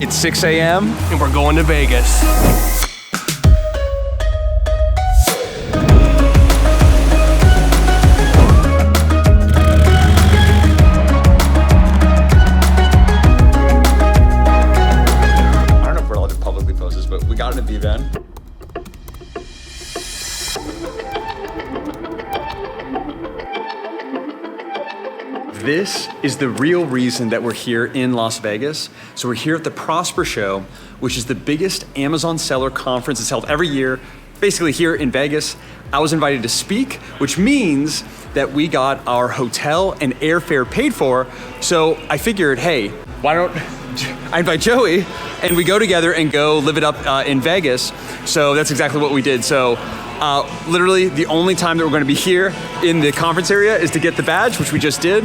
It's 6 a.m. and we're going to Vegas. I don't know if we're allowed to publicly post this, but we got it at the event. This is the real reason that we're here in Las Vegas. So we're here at the Prosper Show, which is the biggest Amazon seller conference. It's held every year, basically here in Vegas. I was invited to speak, which means that we got our hotel and airfare paid for. So I figured, hey, why don't I invite Joey and we go together and go live it up in Vegas. So that's exactly what we did. So literally the only time that we're going to be here in the conference area is to get the badge, which we just did,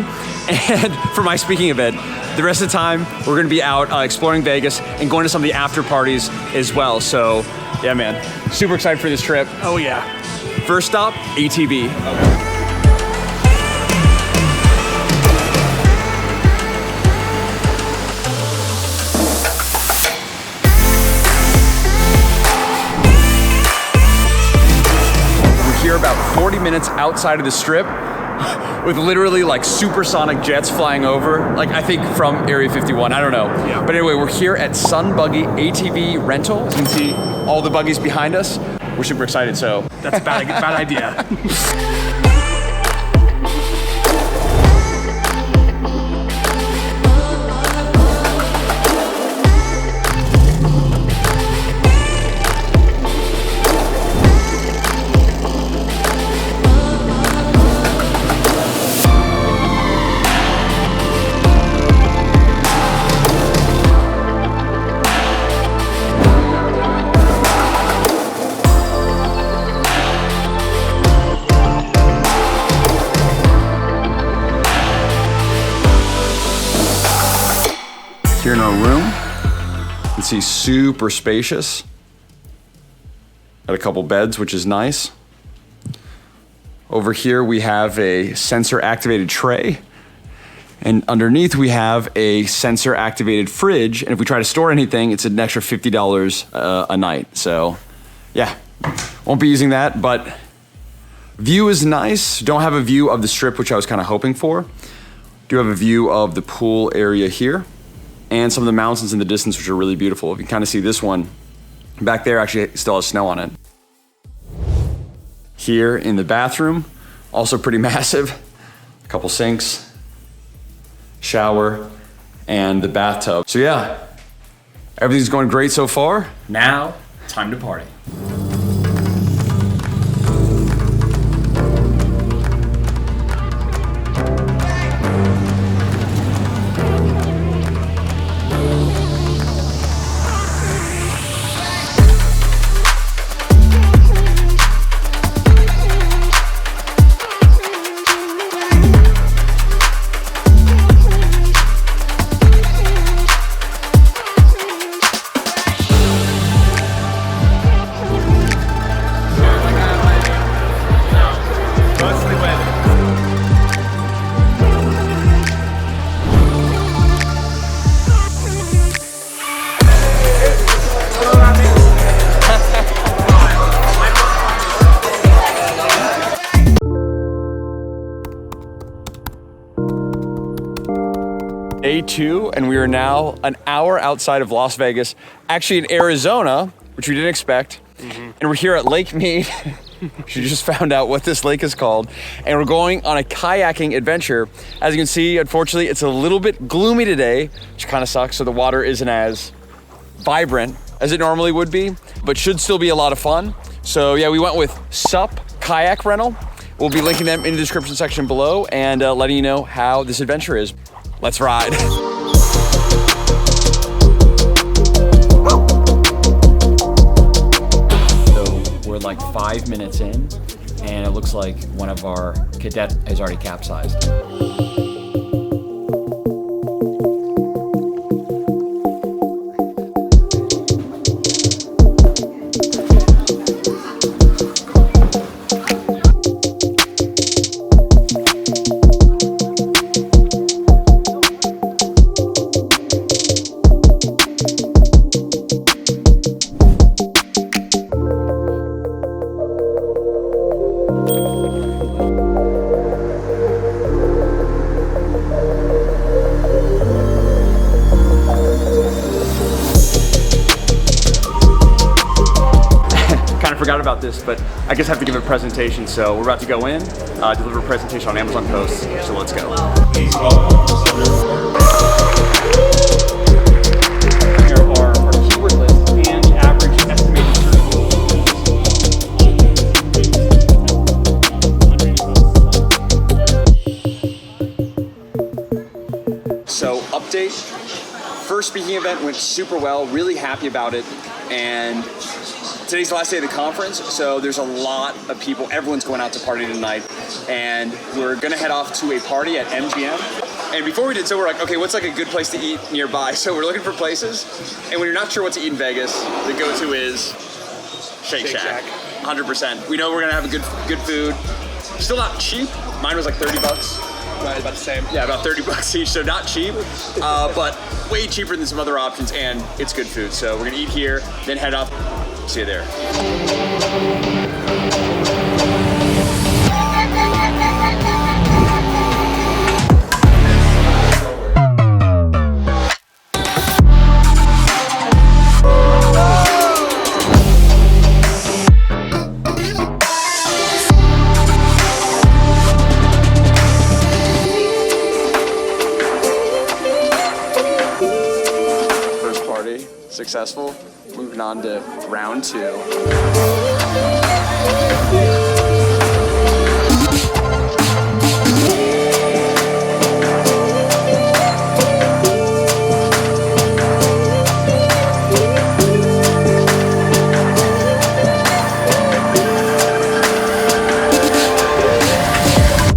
and for my speaking event. The rest of the time, we're going to be out exploring Vegas and going to some of the after parties as well. So yeah, man, super excited for this trip. Oh yeah. First stop, ATV. We're about 40 minutes outside of the strip with literally like supersonic jets flying over, like I think from Area 51, I don't know. Yeah. But anyway, we're here at Sun Buggy ATV Rental. As you can see all the buggies behind us. We're super excited, so. That's a bad idea. Here in our room, you can see super spacious. Got a couple beds, which is nice. Over here we have a sensor activated tray. And underneath we have a sensor activated fridge. And if we try to store anything, it's an extra $50 a night. So yeah, won't be using that, but view is nice. Don't have a view of the strip, which I was kind of hoping for. Do have a view of the pool area here and some of the mountains in the distance, which are really beautiful. If you can kind of see this one back there, actually still has snow on it. Here in the bathroom, also pretty massive. A couple sinks, shower, and the bathtub. So yeah, everything's going great so far. Now, time to party. Day 2, and we are now an hour outside of Las Vegas, actually in Arizona, which we didn't expect. And we're here at Lake Mead. She just found out what this lake is called. And we're going on a kayaking adventure. As you can see, unfortunately, it's a little bit gloomy today, which kind of sucks. So the water isn't as vibrant as it normally would be, but should still be a lot of fun. So yeah, we went with SUP Kayak Rental. We'll be linking them in the description section below and letting you know how this adventure is. Let's ride. So we're like 5 minutes in, and it looks like one of our cadets has already capsized. forgot about this, but I guess I have to give a presentation. So we're about to go in, deliver a presentation on Amazon Post. So let's go. Here are our keyword lists and average estimated search. So update. First speaking event went super well, really happy about it, and today's the last day of the conference, so there's a lot of people, everyone's going out to party tonight, and we're gonna head off to a party at MGM. And before we did so, we're like, okay, what's like a good place to eat nearby? So we're looking for places, and when you're not sure what to eat in Vegas, the go-to is Shake Shack. 100%. We know we're gonna have a good food. Still not cheap. Mine was like 30 bucks. Right, about the same. Yeah, about 30 bucks each, so not cheap, but way cheaper than some other options, and it's good food. So we're gonna eat here, then head off. See you there. Successful. Moving on to round 2.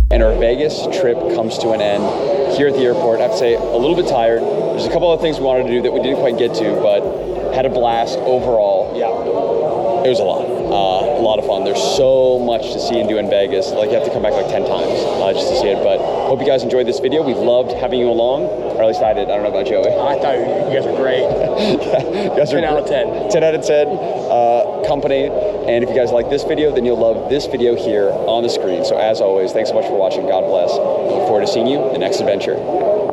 And our Vegas trip comes to an end here at the airport. I have to say, a little bit tired. There's a couple other things we wanted to do that we didn't quite get to, but had a blast overall. Yeah, it was a lot of fun. There's so much to see and do in Vegas. Like, you have to come back like 10 times just to see it. But hope you guys enjoyed this video. We loved having you along, or at least I did. I don't know about Joey. I thought you guys were great. Yeah, you guys are 10 out of 10. 10 out of 10 company. And if you guys like this video, then you'll love this video here on the screen. So as always, thanks so much for watching. God bless. I look forward to seeing you in the next adventure.